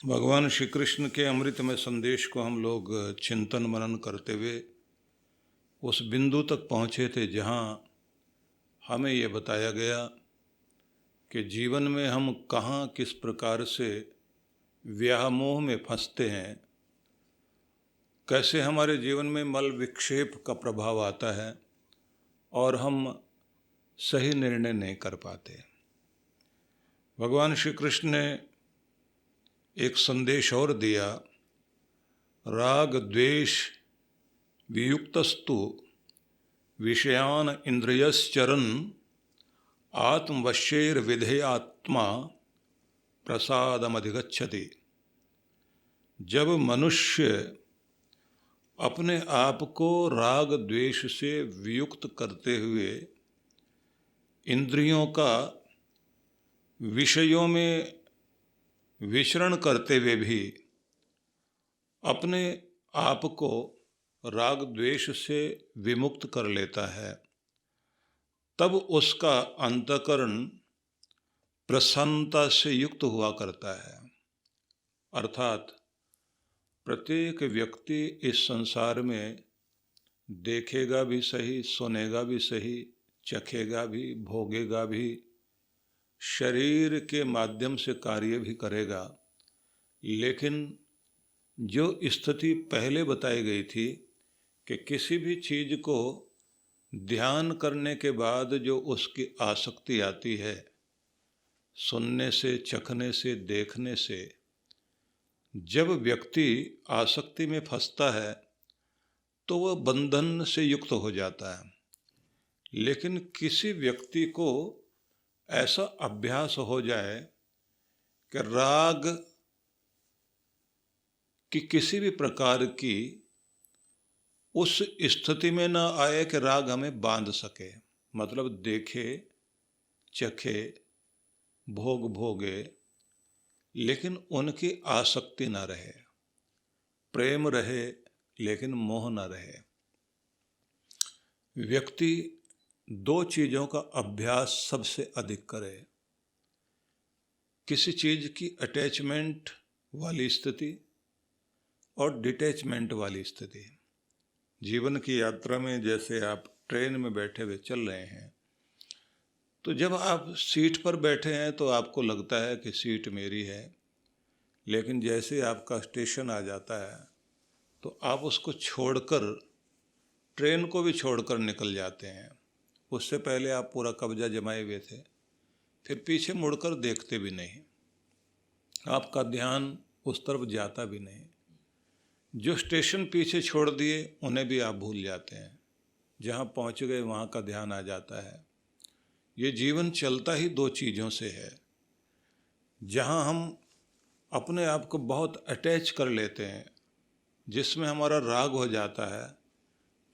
भगवान श्री कृष्ण के अमृतमय संदेश को हम लोग चिंतन मनन करते हुए उस बिंदु तक पहुँचे थे जहाँ हमें ये बताया गया कि जीवन में हम कहाँ किस प्रकार से व्यामोह में फंसते हैं, कैसे हमारे जीवन में मल विक्षेप का प्रभाव आता है और हम सही निर्णय नहीं कर पाते। भगवान श्री कृष्ण ने एक संदेश और दिया, राग द्वेष वियुक्तस्तु विषयान इंद्रियश्चरन् आत्मवश्यैर विधेयात्मा प्रसादमधिगच्छति। जब मनुष्य अपने आप को राग द्वेष से वियुक्त करते हुए इंद्रियों का विषयों में विचरण करते हुए भी अपने आप को राग द्वेष से विमुक्त कर लेता है, तब उसका अंतःकरण प्रसन्नता से युक्त हुआ करता है। अर्थात प्रत्येक व्यक्ति इस संसार में देखेगा भी सही, सुनेगा भी सही, चखेगा भी, भोगेगा भी, शरीर के माध्यम से कार्य भी करेगा, लेकिन जो स्थिति पहले बताई गई थी कि किसी भी चीज़ को ध्यान करने के बाद जो उसकी आसक्ति आती है, सुनने से, चखने से, देखने से, जब व्यक्ति आसक्ति में फंसता है तो वह बंधन से युक्त हो जाता है। लेकिन किसी व्यक्ति को ऐसा अभ्यास हो जाए कि राग की किसी भी प्रकार की उस स्थिति में न आए कि राग हमें बांध सके, मतलब देखे, चखे, भोग भोगे, लेकिन उनकी आसक्ति न रहे, प्रेम रहे लेकिन मोह न रहे। व्यक्ति दो चीज़ों का अभ्यास सबसे अधिक करे, किसी चीज़ की अटैचमेंट वाली स्थिति और डिटैचमेंट वाली स्थिति। जीवन की यात्रा में जैसे आप ट्रेन में बैठे हुए चल रहे हैं, तो जब आप सीट पर बैठे हैं तो आपको लगता है कि सीट मेरी है, लेकिन जैसे आपका स्टेशन आ जाता है तो आप उसको छोड़कर, ट्रेन को भी छोड़कर निकल जाते हैं। उससे पहले आप पूरा कब्जा जमाए हुए थे, फिर पीछे मुड़कर देखते भी नहीं, आपका ध्यान उस तरफ जाता भी नहीं। जो स्टेशन पीछे छोड़ दिए उन्हें भी आप भूल जाते हैं, जहाँ पहुँच गए वहाँ का ध्यान आ जाता है। ये जीवन चलता ही दो चीज़ों से है, जहाँ हम अपने आप को बहुत अटैच कर लेते हैं, जिसमें हमारा राग हो जाता है,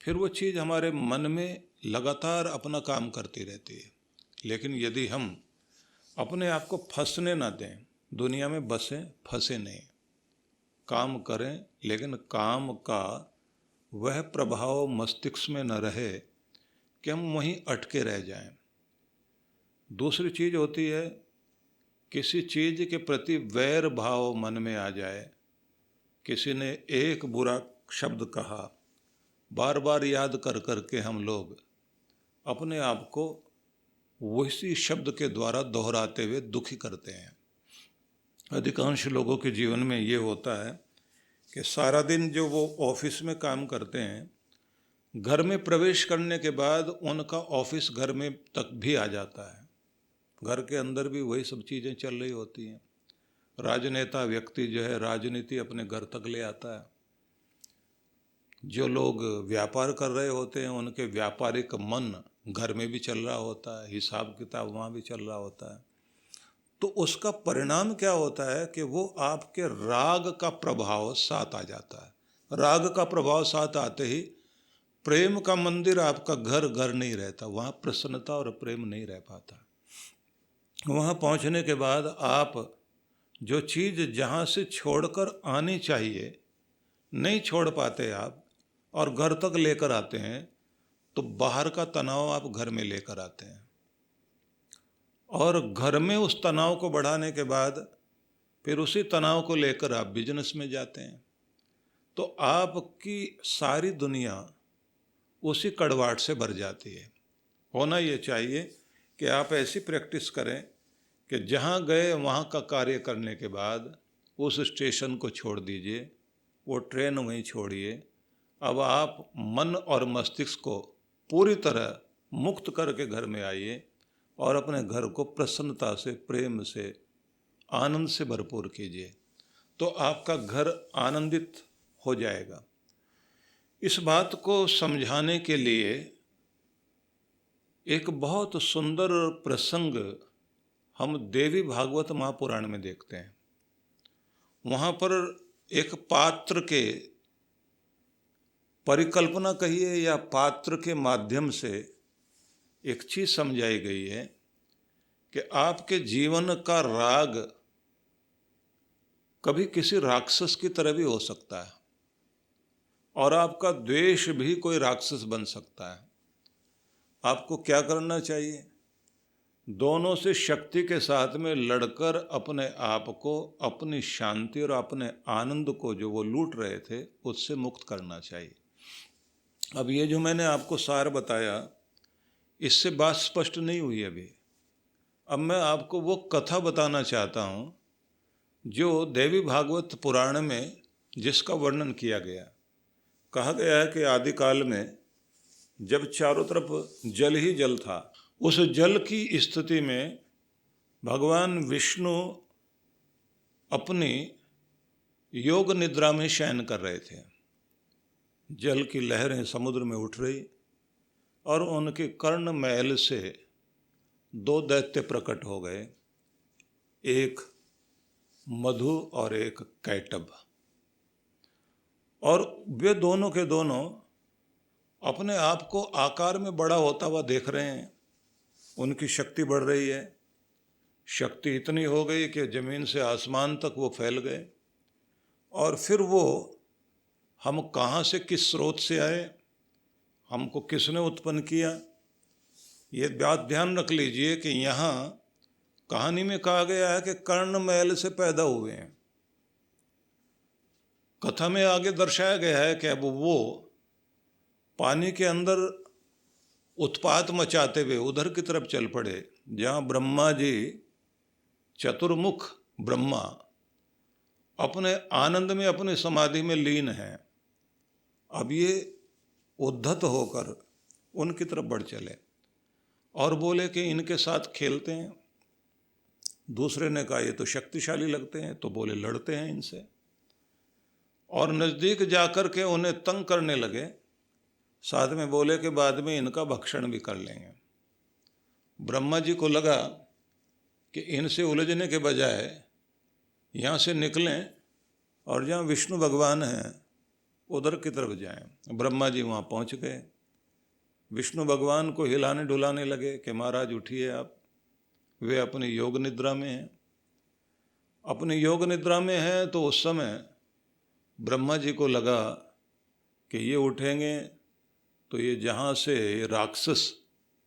फिर वो चीज़ हमारे मन में लगातार अपना काम करती रहती है। लेकिन यदि हम अपने आप को फंसने ना दें, दुनिया में बसें, फंसे नहीं, काम करें, लेकिन काम का वह प्रभाव मस्तिष्क में न रहे कि हम वहीं अटके रह जाएं। दूसरी चीज़ होती है, किसी चीज़ के प्रति वैर भाव मन में आ जाए, किसी ने एक बुरा शब्द कहा, बार बार याद कर कर के हम लोग अपने आप को उसी शब्द के द्वारा दोहराते हुए दुखी करते हैं। अधिकांश लोगों के जीवन में ये होता है कि सारा दिन जो वो ऑफिस में काम करते हैं, घर में प्रवेश करने के बाद उनका ऑफिस घर में तक भी आ जाता है। घर के अंदर भी वही सब चीज़ें चल रही होती हैं। राजनेता व्यक्ति जो है राजनीति अपने घर तक ले आता है। जो लोग व्यापार कर रहे होते हैं उनके व्यापारिक मन घर में भी चल रहा होता है, हिसाब किताब वहाँ भी चल रहा होता है। तो उसका परिणाम क्या होता है कि वो आपके राग का प्रभाव साथ आ जाता है। राग का प्रभाव साथ आते ही प्रेम का मंदिर आपका घर घर नहीं रहता, वहाँ प्रसन्नता और प्रेम नहीं रह पाता। वहाँ पहुँचने के बाद आप जो चीज़ जहाँ से छोड़कर आनी चाहिए नहीं छोड़ पाते आप, और घर तक लेकर आते हैं, तो बाहर का तनाव आप घर में लेकर आते हैं। और घर में उस तनाव को बढ़ाने के बाद फिर उसी तनाव को लेकर आप बिजनेस में जाते हैं, तो आपकी सारी दुनिया उसी कड़वाहट से भर जाती है। होना ये चाहिए कि आप ऐसी प्रैक्टिस करें कि जहाँ गए वहाँ का कार्य करने के बाद उस स्टेशन को छोड़ दीजिए, वो ट्रेन वहीं छोड़िए। अब आप मन और मस्तिष्क को पूरी तरह मुक्त करके घर में आइए और अपने घर को प्रसन्नता से, प्रेम से, आनंद से भरपूर कीजिए, तो आपका घर आनंदित हो जाएगा। इस बात को समझाने के लिए एक बहुत सुंदर प्रसंग हम देवी भागवत महापुराण में देखते हैं। वहाँ पर एक पात्र के परिकल्पना कहिए या पात्र के माध्यम से एक चीज़ समझाई गई है कि आपके जीवन का राग कभी किसी राक्षस की तरह भी हो सकता है और आपका द्वेष भी कोई राक्षस बन सकता है। आपको क्या करना चाहिए? दोनों से शक्ति के साथ में लड़कर अपने आप को, अपनी शांति और अपने आनंद को जो वो लूट रहे थे उससे मुक्त करना चाहिए। अब ये जो मैंने आपको सार बताया, इससे बात स्पष्ट नहीं हुई अभी। अब मैं आपको वो कथा बताना चाहता हूँ जो देवी भागवत पुराण में जिसका वर्णन किया गया। कहा गया है कि आदिकाल में जब चारों तरफ जल ही जल था, उस जल की स्थिति में भगवान विष्णु अपनी योग निद्रा में शयन कर रहे थे। जल की लहरें समुद्र में उठ रही और उनके कर्ण महल से दो दैत्य प्रकट हो गए, एक मधु और एक कैटभ। और वे दोनों के दोनों अपने आप को आकार में बड़ा होता हुआ देख रहे हैं। उनकी शक्ति बढ़ रही है, शक्ति इतनी हो गई कि ज़मीन से आसमान तक वो फैल गए। और फिर वो हम कहाँ से, किस स्रोत से आए, हमको किसने उत्पन्न किया, ये बात ध्यान रख लीजिए कि यहाँ कहानी में कहा गया है कि कर्ण महल से पैदा हुए हैं। कथा में आगे दर्शाया गया है कि अब वो पानी के अंदर उत्पात मचाते हुए उधर की तरफ चल पड़े जहाँ ब्रह्मा जी, चतुर्मुख ब्रह्मा, अपने आनंद में, अपनी समाधि में लीन हैं। अब ये उद्धत होकर उनकी तरफ बढ़ चले और बोले कि इनके साथ खेलते हैं। दूसरे ने कहा ये तो शक्तिशाली लगते हैं, तो बोले लड़ते हैं इनसे। और नज़दीक जाकर के उन्हें तंग करने लगे। साथ में बोले कि बाद में इनका भक्षण भी कर लेंगे। ब्रह्मा जी को लगा कि इनसे उलझने के बजाय यहाँ से निकलें और जहाँ विष्णु भगवान हैं उधर की तरफ जाएं। ब्रह्मा जी वहाँ पहुँच गए। विष्णु भगवान को हिलाने डुलाने लगे कि महाराज उठिए आप। वे अपनी योग निद्रा में हैं। अपनी योग निद्रा में हैं तो उस समय ब्रह्मा जी को लगा कि ये उठेंगे तो ये जहाँ से राक्षस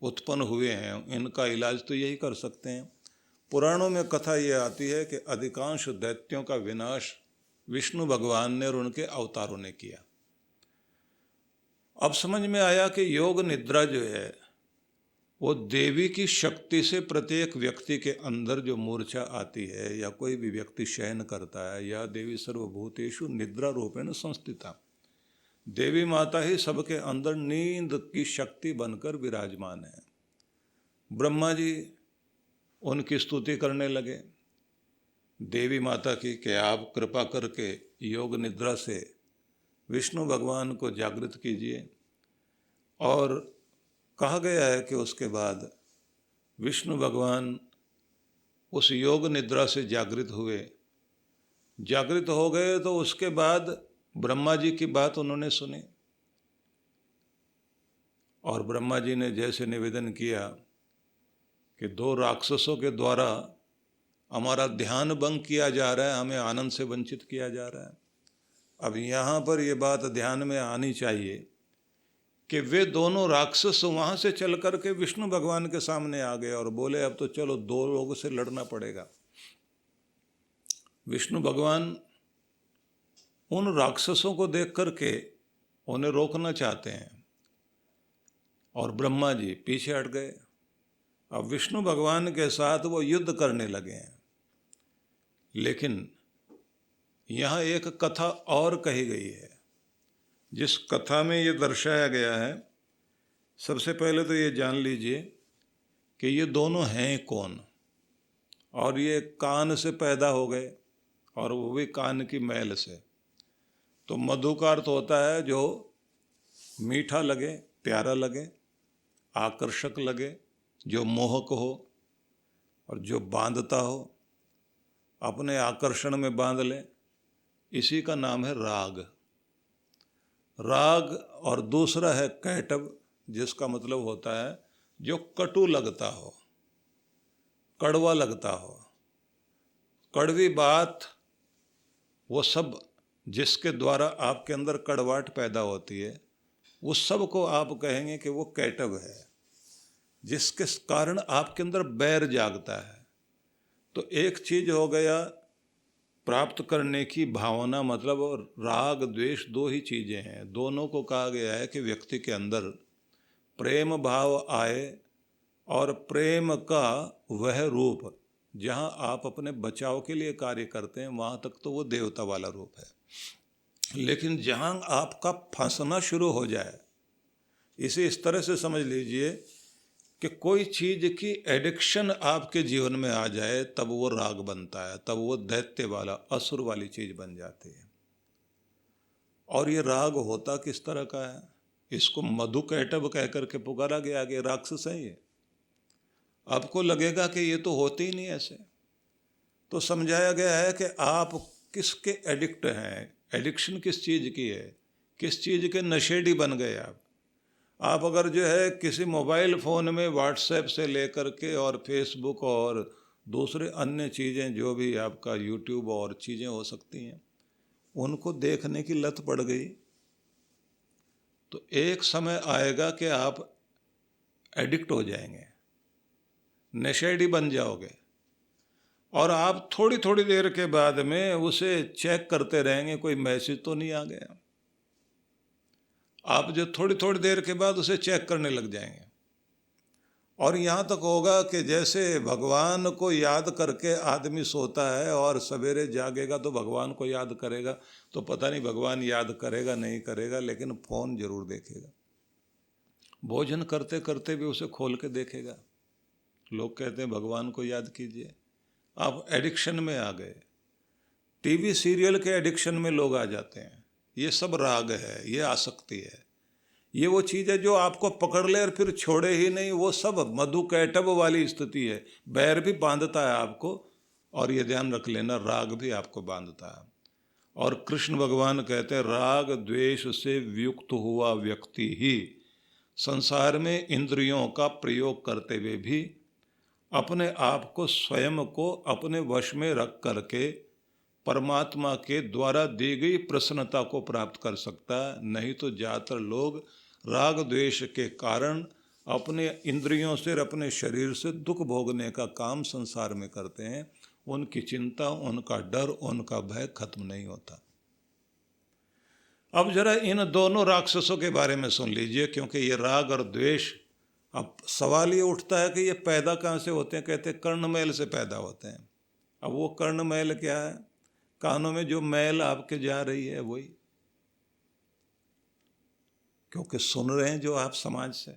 उत्पन्न हुए हैं इनका इलाज तो यही कर सकते हैं। पुराणों में कथा ये आती है कि अधिकांश दैत्यों का विनाश विष्णु भगवान ने और उनके अवतारों ने किया। अब समझ में आया कि योग निद्रा जो है वो देवी की शक्ति से प्रत्येक व्यक्ति के अंदर जो मूर्छा आती है या कोई भी व्यक्ति शयन करता है, या देवी सर्वभूतेषु निद्रा रूपेण संस्थिता, देवी माता ही सबके अंदर नींद की शक्ति बनकर विराजमान है। ब्रह्मा जी उनकी स्तुति करने लगे देवी माता की कि आप कृपा करके योग निद्रा से विष्णु भगवान को जागृत कीजिए। और कहा गया है कि उसके बाद विष्णु भगवान उस योग निद्रा से जागृत हुए। जागृत हो गए तो उसके बाद ब्रह्मा जी की बात उन्होंने सुनी और ब्रह्मा जी ने जैसे निवेदन किया कि दो राक्षसों के द्वारा हमारा ध्यान भंग किया जा रहा है, हमें आनंद से वंचित किया जा रहा है। अब यहाँ पर ये बात ध्यान में आनी चाहिए कि वे दोनों राक्षस वहाँ से चल कर के विष्णु भगवान के सामने आ गए और बोले अब तो चलो दो लोगों से लड़ना पड़ेगा। विष्णु भगवान उन राक्षसों को देख करके उन्हें रोकना चाहते हैं और ब्रह्मा जी पीछे हट गए। अब विष्णु भगवान के साथ वो युद्ध करने लगे हैं। लेकिन यहाँ एक कथा और कही गई है, जिस कथा में ये दर्शाया गया है। सबसे पहले तो ये जान लीजिए कि ये दोनों हैं कौन, और ये कान से पैदा हो गए, और वो भी कान की मैल से। तो मधु का अर्थ होता है जो मीठा लगे, प्यारा लगे, आकर्षक लगे, जो मोहक हो और जो बांधता हो, अपने आकर्षण में बांध ले, इसी का नाम है राग। राग। और दूसरा है कैटब, जिसका मतलब होता है जो कटु लगता हो, कड़वा लगता हो, कड़वी बात, वो सब जिसके द्वारा आपके अंदर कड़वाहट पैदा होती है, उस सब को आप कहेंगे कि वो कैटब है, जिसके कारण आपके अंदर बैर जागता है। तो एक चीज हो गया प्राप्त करने की भावना, मतलब और राग द्वेष दो ही चीजें हैं। दोनों को कहा गया है कि व्यक्ति के अंदर प्रेम भाव आए, और प्रेम का वह रूप जहाँ आप अपने बचाव के लिए कार्य करते हैं, वहाँ तक तो वो देवता वाला रूप है। लेकिन जहाँ आपका फंसना शुरू हो जाए, इसे इस तरह से समझ लीजिए कि कोई चीज़ की एडिक्शन आपके जीवन में आ जाए, तब वो राग बनता है, तब वो दैत्य वाला, असुर वाली चीज़ बन जाती है। और ये राग होता किस तरह का है? इसको मधु कैटब कह करके पुकारा गया कि राक्षस है ये। आपको लगेगा कि ये तो होते ही नहीं ऐसे। तो समझाया गया है कि आप किसके एडिक्ट हैं, एडिक्शन किस चीज़ की है, किस चीज़ के नशेड़ी बन गए आप अगर जो है किसी मोबाइल फ़ोन में व्हाट्सएप से लेकर के और फेसबुक और दूसरे अन्य चीज़ें, जो भी आपका यूट्यूब और चीज़ें हो सकती हैं, उनको देखने की लत पड़ गई, तो एक समय आएगा कि आप एडिक्ट हो जाएंगे, नशेड़ी बन जाओगे, और आप थोड़ी थोड़ी देर के बाद में उसे चेक करते रहेंगे, कोई मैसेज तो नहीं आ गया। आप जो थोड़ी थोड़ी देर के बाद उसे चेक करने लग जाएंगे, और यहाँ तक होगा कि जैसे भगवान को याद करके आदमी सोता है और सवेरे जागेगा तो भगवान को याद करेगा, तो पता नहीं भगवान याद करेगा नहीं करेगा, लेकिन फ़ोन जरूर देखेगा। भोजन करते करते भी उसे खोल के देखेगा। लोग कहते हैं भगवान को याद कीजिए। आप एडिक्शन में आ गए, टीवी सीरियल के एडिक्शन में लोग आ जाते हैं। ये सब राग है, ये आसक्ति है, ये वो चीज़ है जो आपको पकड़ ले और फिर छोड़े ही नहीं। वो सब मधु कैटब वाली स्थिति है। बैर भी बांधता है आपको, और ये ध्यान रख लेना, राग भी आपको बांधता है। और कृष्ण भगवान कहते हैं राग द्वेष से युक्त हुआ व्यक्ति ही संसार में इंद्रियों का प्रयोग करते हुए भी अपने आप को, स्वयं को अपने वश में रख करके परमात्मा के द्वारा दी गई प्रसन्नता को प्राप्त कर सकता है। नहीं तो ज़्यादातर लोग राग द्वेष के कारण अपने इंद्रियों से और अपने शरीर से दुख भोगने का काम संसार में करते हैं। उनकी चिंता, उनका डर, उनका भय खत्म नहीं होता। अब जरा इन दोनों राक्षसों के बारे में सुन लीजिए, क्योंकि ये राग और द्वेष, अब सवाल ये उठता है कि ये पैदा कहाँ से होते हैं? कहते हैं कर्णमैल से पैदा होते हैं। अब वो कर्णमैल क्या है? कानों में जो मैल आपके जा रही है वही, क्योंकि सुन रहे हैं जो आप समाज से,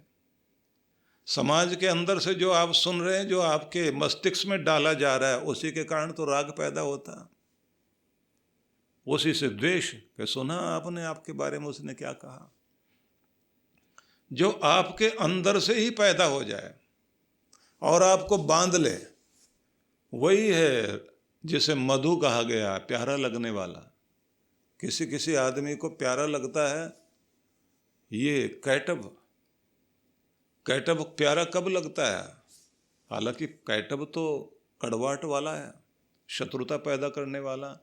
समाज के अंदर से जो आप सुन रहे हैं, जो आपके मस्तिष्क में डाला जा रहा है, उसी के कारण तो राग पैदा होता है। उसी से द्वेष, कि सुना आपने आपके बारे में उसने क्या कहा, जो आपके अंदर से ही पैदा हो जाए और आपको बांध ले, वही है जिसे मधु कहा गया, प्यारा लगने वाला। किसी किसी आदमी को प्यारा लगता है ये कैटब। कैटब प्यारा कब लगता है? हालांकि कैटब तो कड़वाहट वाला है, शत्रुता पैदा करने वाला।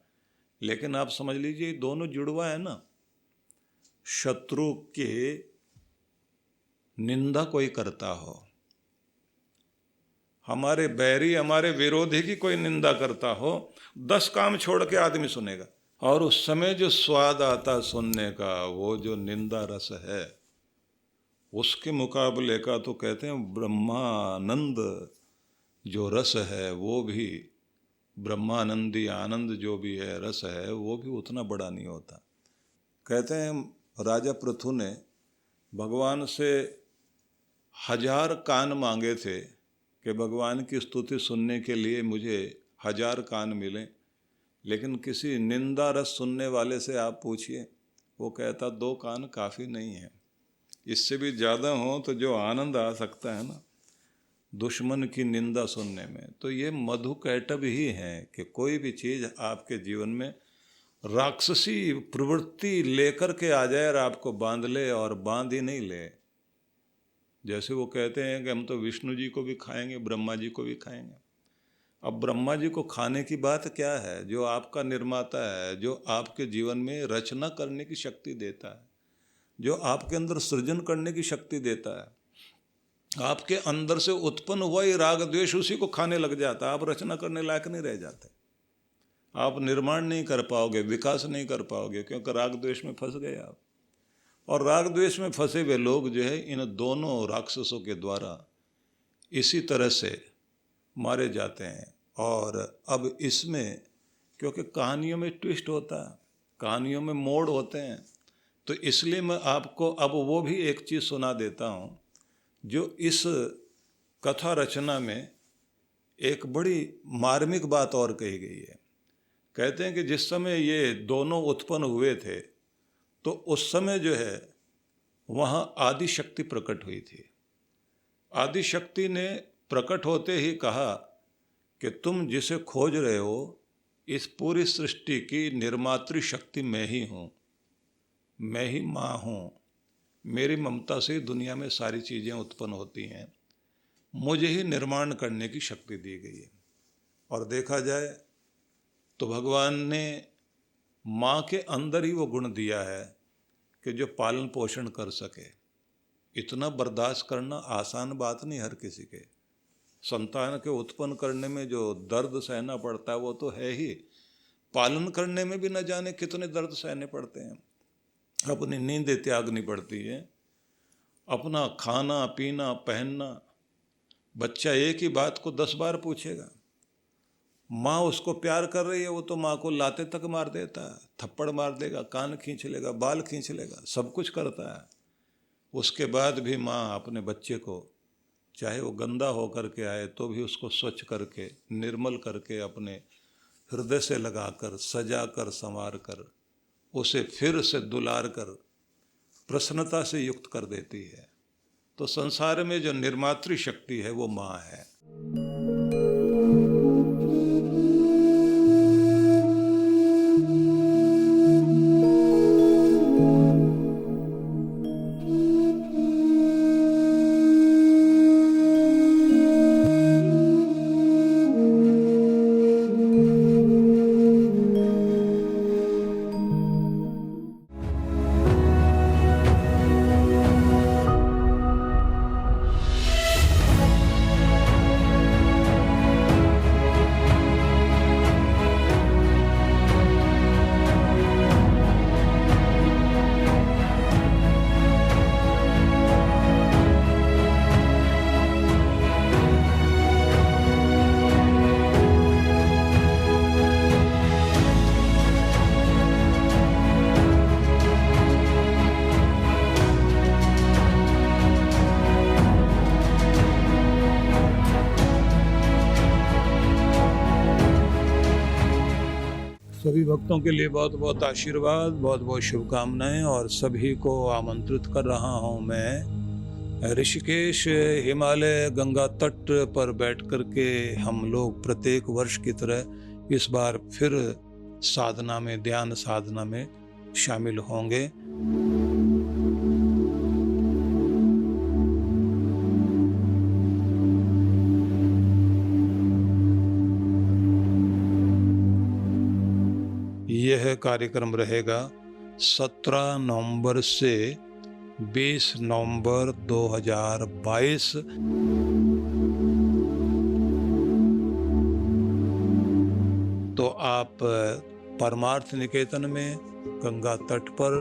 लेकिन आप समझ लीजिए दोनों जुड़वा है ना। शत्रु के निंदा कोई करता हो, हमारे बैरी, हमारे विरोधी की कोई निंदा करता हो, 10 काम छोड़ के आदमी सुनेगा, और उस समय जो स्वाद आता सुनने का, वो जो निंदा रस है, उसके मुकाबले का तो कहते हैं ब्रह्मानंद जो रस है, वो भी ब्रह्मानंदी आनंद जो भी है, रस है, वो भी उतना बड़ा नहीं होता। कहते हैं राजा पृथु ने भगवान से 1000 कान मांगे थे कि भगवान की स्तुति सुनने के लिए मुझे 1000 कान मिले, लेकिन किसी निंदा रस सुनने वाले से आप पूछिए, वो कहता 2 कान काफ़ी नहीं है, इससे भी ज़्यादा हो तो जो आनंद आ सकता है ना दुश्मन की निंदा सुनने में। तो ये मधु कैटभ ही है कि कोई भी चीज़ आपके जीवन में राक्षसी प्रवृत्ति लेकर के आ जाए और आपको बांध ले, और बांध ही नहीं ले। जैसे वो कहते हैं कि हम तो विष्णु जी को भी खाएंगे, ब्रह्मा जी को भी खाएंगे। अब ब्रह्मा जी को खाने की बात क्या है? जो आपका निर्माता है, जो आपके जीवन में रचना करने की शक्ति देता है, जो आपके अंदर सृजन करने की शक्ति देता है, आपके अंदर से उत्पन्न हुआ ही राग द्वेष उसी को खाने लग जाता है। आप रचना करने लायक नहीं रह जाते, आप निर्माण नहीं कर पाओगे, विकास नहीं कर पाओगे, क्योंकि राग द्वेष में फंस गए आप। और राग द्वेष में फंसे हुए लोग जो है इन दोनों राक्षसों के द्वारा इसी तरह से मारे जाते हैं। और अब इसमें क्योंकि कहानियों में ट्विस्ट होता है, कहानियों में मोड़ होते हैं, तो इसलिए मैं आपको अब वो भी एक चीज़ सुना देता हूँ जो इस कथा रचना में एक बड़ी मार्मिक बात और कही गई है। कहते हैं कि जिस समय ये दोनों उत्पन्न हुए थे तो उस समय जो है वहाँ आदि शक्ति प्रकट हुई थी। आदि शक्ति ने प्रकट होते ही कहा कि तुम जिसे खोज रहे हो, इस पूरी सृष्टि की निर्मात्री शक्ति मैं ही हूँ, मैं ही माँ हूँ। मेरी ममता से दुनिया में सारी चीज़ें उत्पन्न होती हैं, मुझे ही निर्माण करने की शक्ति दी गई है। और देखा जाए तो भगवान ने माँ के अंदर ही वो गुण दिया है कि जो पालन पोषण कर सके। इतना बर्दाश्त करना आसान बात नहीं हर किसी के। संतान के उत्पन्न करने में जो दर्द सहना पड़ता है वो तो है ही, पालन करने में भी न जाने कितने दर्द सहने पड़ते हैं। अपनी नींदें त्यागनी पड़ती है, अपना खाना पीना पहनना। बच्चा एक ही बात को 10 बार पूछेगा, माँ उसको प्यार कर रही है, वो तो माँ को लाते तक मार देता है, थप्पड़ मार देगा, कान खींच लेगा, बाल खींच लेगा, सब कुछ करता है। उसके बाद भी माँ अपने बच्चे को, चाहे वो गंदा होकर के आए तो भी उसको स्वच्छ करके, निर्मल करके, अपने हृदय से लगाकर, सजा कर, संवार कर, उसे फिर से दुलार कर, प्रसन्नता से युक्त कर देती है। तो संसार में जो निर्मात्री शक्ति है वो माँ है। सभी भक्तों के लिए बहुत बहुत आशीर्वाद, बहुत बहुत शुभकामनाएं, और सभी को आमंत्रित कर रहा हूं मैं ऋषिकेश हिमालय गंगा तट पर बैठ कर के हम लोग प्रत्येक वर्ष की तरह इस बार फिर साधना में, ध्यान साधना में शामिल होंगे। यह कार्यक्रम रहेगा 17 नवंबर से 20 नवंबर 2022 तो आप परमार्थ निकेतन में, गंगा तट पर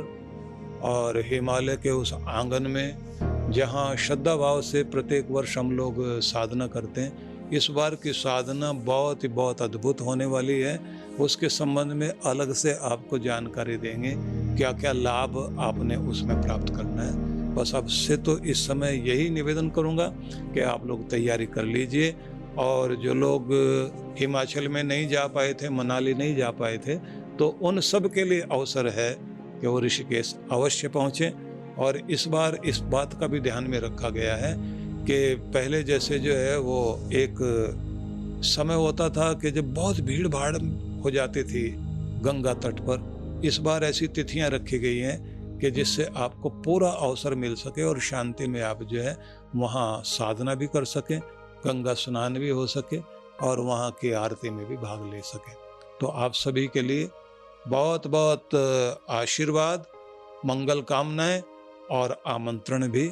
और हिमालय के उस आंगन में जहाँ श्रद्धा भाव से प्रत्येक वर्ष हम लोग साधना करते हैं, इस बार की साधना बहुत अद्भुत होने वाली है। उसके संबंध में अलग से आपको जानकारी देंगे, क्या क्या लाभ आपने उसमें प्राप्त करना है। बस अब से तो इस समय यही निवेदन करूंगा कि आप लोग तैयारी कर लीजिए, और जो लोग हिमाचल में नहीं जा पाए थे, मनाली नहीं जा पाए थे, तो उन सब के लिए अवसर है कि वो ऋषिकेश अवश्य पहुँचें। और इस बार इस बात का भी ध्यान में रखा गया है कि पहले जैसे जो है वो एक समय होता था कि जब बहुत भीड़ भाड़ हो जाती थी गंगा तट पर, इस बार ऐसी तिथियां रखी गई हैं कि जिससे आपको पूरा अवसर मिल सके और शांति में आप जो है वहाँ साधना भी कर सकें, गंगा स्नान भी हो सके और वहाँ की आरती में भी भाग ले सकें। तो आप सभी के लिए बहुत बहुत आशीर्वाद, मंगल कामनाएं और आमंत्रण भी